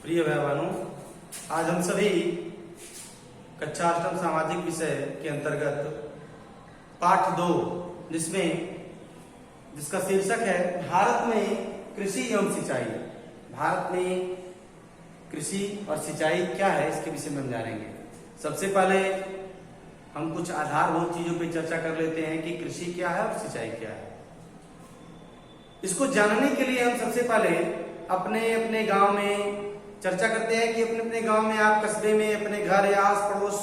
प्रिय भाई बहनों, आज हम सभी कक्षा अष्टम सामाजिक विषय के अंतर्गत पाठ 2 जिसका शीर्षक है भारत में कृषि एवं सिंचाई। भारत में कृषि और सिंचाई क्या है, इसके विषय में हम जानेंगे। सबसे पहले हम कुछ आधारभूत चीजों पर चर्चा कर लेते हैं कि कृषि क्या है और सिंचाई क्या है। इसको जानने के लिए हम सबसे पहले अपने अपने गांव में चर्चा करते हैं कि अपने अपने गांव में, आप कस्बे में, अपने घर या आस पड़ोस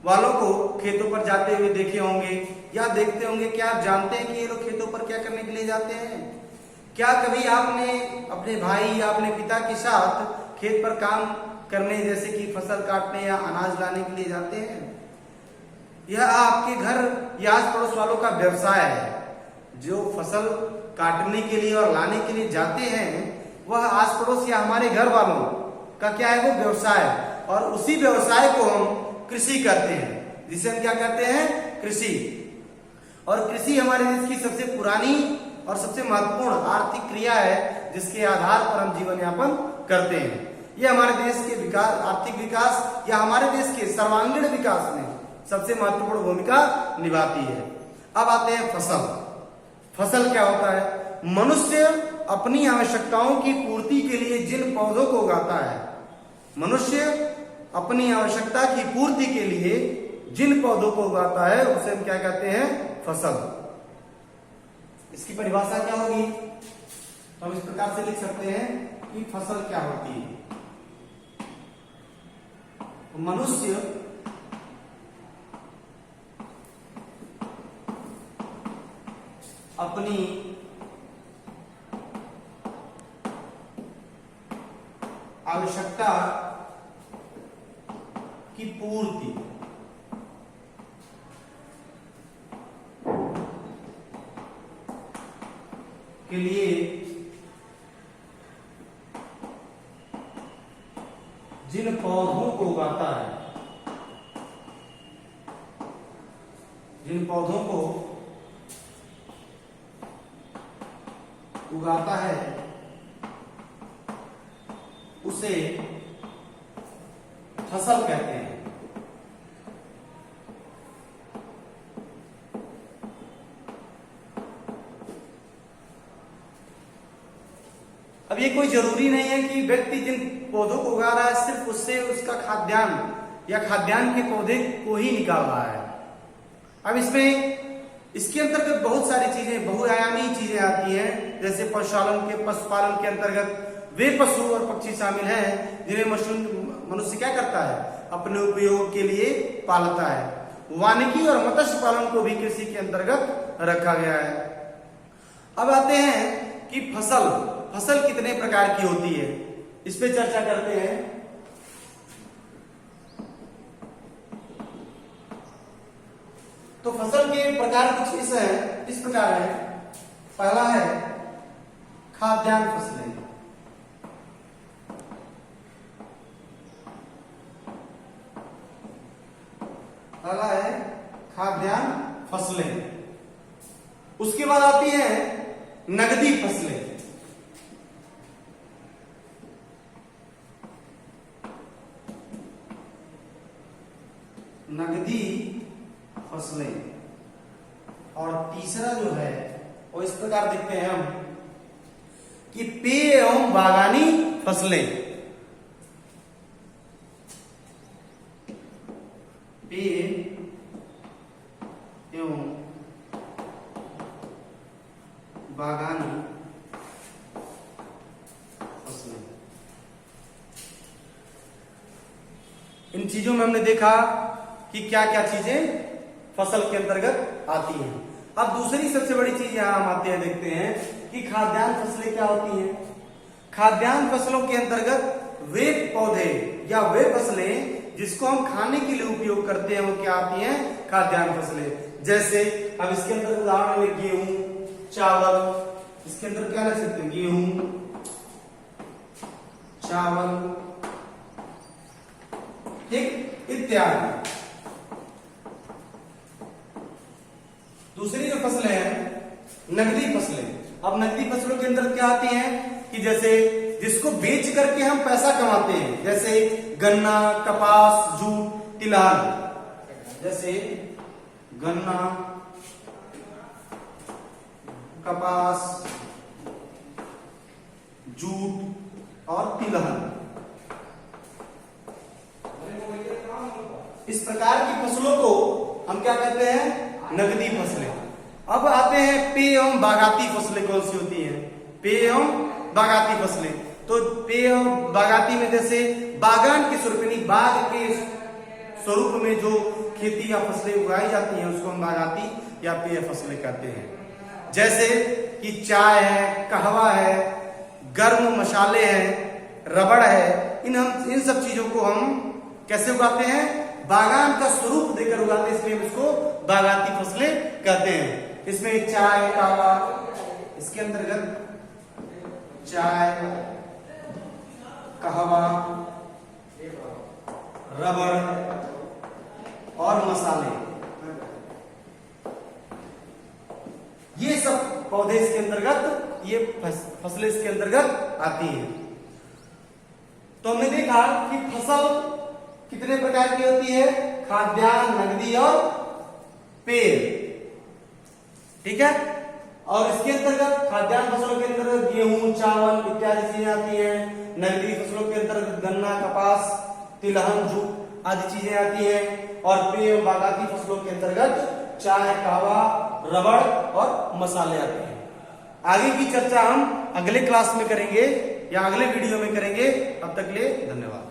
वालों को खेतों पर जाते हुए देखे होंगे या देखते होंगे। क्या आप जानते हैं कि ये लोग खेतों पर क्या करने के लिए जाते हैं? क्या कभी आपने अपने भाई या अपने पिता के साथ खेत पर काम करने, जैसे कि फसल काटने या अनाज लाने के लिए जाते हैं? यह आपके घर या आस पड़ोस वालों का व्यवसाय है। जो फसल काटने के लिए और लाने के लिए जाते हैं वह आस पड़ोस या हमारे घर वालों का क्या है, वो व्यवसाय है। और उसी व्यवसाय को हम कृषि करते हैं, जिसे हम क्या कहते हैं, कृषि। और कृषि हमारे देश की सबसे पुरानी और सबसे महत्वपूर्ण आर्थिक क्रिया है, जिसके आधार पर हम जीवन यापन करते हैं। यह हमारे देश के विकास, आर्थिक विकास या हमारे देश के सर्वांगीण विकास में सबसे महत्वपूर्ण भूमिका निभाती है। अब आते हैं फसल। फसल क्या होता है? मनुष्य अपनी आवश्यकताओं की पूर्ति के लिए जिन पौधों को उगाता है, मनुष्य अपनी आवश्यकता की पूर्ति के लिए जिन पौधों को उगाता है, उसे हम क्या कहते हैं, फसल। इसकी परिभाषा क्या होगी? तो हम इस प्रकार से लिख सकते हैं कि फसल क्या होती है। मनुष्य अपनी आवश्यकता की पूर्ति के लिए जिन पौधों को उगाता है, जिन पौधों को उगाता है, उसे फसल कहते हैं। अब ये कोई जरूरी नहीं है कि व्यक्ति जिन पौधों को उगा रहा है सिर्फ उससे उसका खाद्यान्न या खाद्यान्न के पौधे को ही निकाल रहा है। अब इसके अंतर्गत बहुत सारी चीजें, बहुआयामी चीजें आती हैं। जैसे पशुपालन के अंतर्गत वे पशु और पक्षी शामिल हैं जिन्हें मनुष्य क्या करता है, अपने उपयोग के लिए पालता है। वानिकी और मत्स्य पालन को भी कृषि के अंतर्गत रखा गया है। अब आते हैं कि फसल कितने प्रकार की होती है, इस पे चर्चा करते हैं। तो फसल के प्रकार कुछ इस प्रकार है। पहला है खाद्यान्न फसलें। पहला है खाद्यान्न फसलें। उसके बाद आती है नगदी फसलें। नगदी फसलें। और तीसरा जो है वो इस प्रकार देखते हैं हम कि पेय एवं बागानी फसलें। पेय एवं बागानी फसलें। इन चीजों में हमने देखा कि क्या क्या चीजें फसल के अंतर्गत आती हैं। अब दूसरी सबसे बड़ी चीज यहां हम आते हैं, देखते हैं कि खाद्यान्न फसलें क्या होती हैं। खाद्यान्न फसलों के अंतर्गत वे पौधे या वे फसलें जिसको हम खाने के लिए उपयोग करते हैं, वो क्या आती हैं, खाद्यान्न फसलें। जैसे अब इसके अंदर उदाहरण में गेहूं, चावल, इसके अंदर क्या लिख सकते हैं, गेहूं, चावल, ठीक, इत्यादि। दूसरी जो फसलें हैं नगदी फसलें। अब नकदी फसलों के अंदर क्या आती हैं कि जैसे जिसको बेच करके हम पैसा कमाते हैं, जैसे गन्ना, कपास, जूट, तिलहन। जैसे गन्ना, कपास, जूट और तिलहन, इस प्रकार की फसलों को हम क्या कहते हैं? नकदी फसलें। अब आते हैं पेय एवं बागाती फसलें कौन सी होती हैं? पेय एवं बागाती फसलें। तो पेय एवं बागाती में जैसे बागान के स्वरूप यानी बाग के स्वरूप में जो खेती या फसलें उगाई जाती हैं उसको हम बागाती या पेय फसलें कहते हैं। जैसे कि चाय है, कहवा है, गर्म मसाले हैं, रबड़ है, इन सब चीजों को हम कैसे उगाते हैं? बागान का स्वरूप देकर उगाते हैं, इसलिए हम इसको बागाती फसलें कहते हैं। इसमें चाय, कहवा, इसके अंतर्गत चाय, कहवा, रबड़ और मसाले, ये सब पौधे इसके अंतर्गत, ये फसलें इसके अंतर्गत आती हैं। तो हमने देखा कि फसल कितने प्रकार की होती है? खाद्यान्न, नगदी और पेय। ठीक है। और इसके अंतर्गत खाद्यान्न फसलों के अंतर्गत गेहूं, चावल इत्यादि चीजें आती हैं। नगदी फसलों के अंतर्गत गन्ना, कपास, तिलहन, जूट आदि चीजें आती हैं। और पेय और बागाती फसलों के अंतर्गत चाय, कहवा, रबड़ और मसाले आते हैं। आगे की चर्चा हम अगले क्लास में करेंगे या अगले वीडियो में करेंगे। अब तक के लिए धन्यवाद।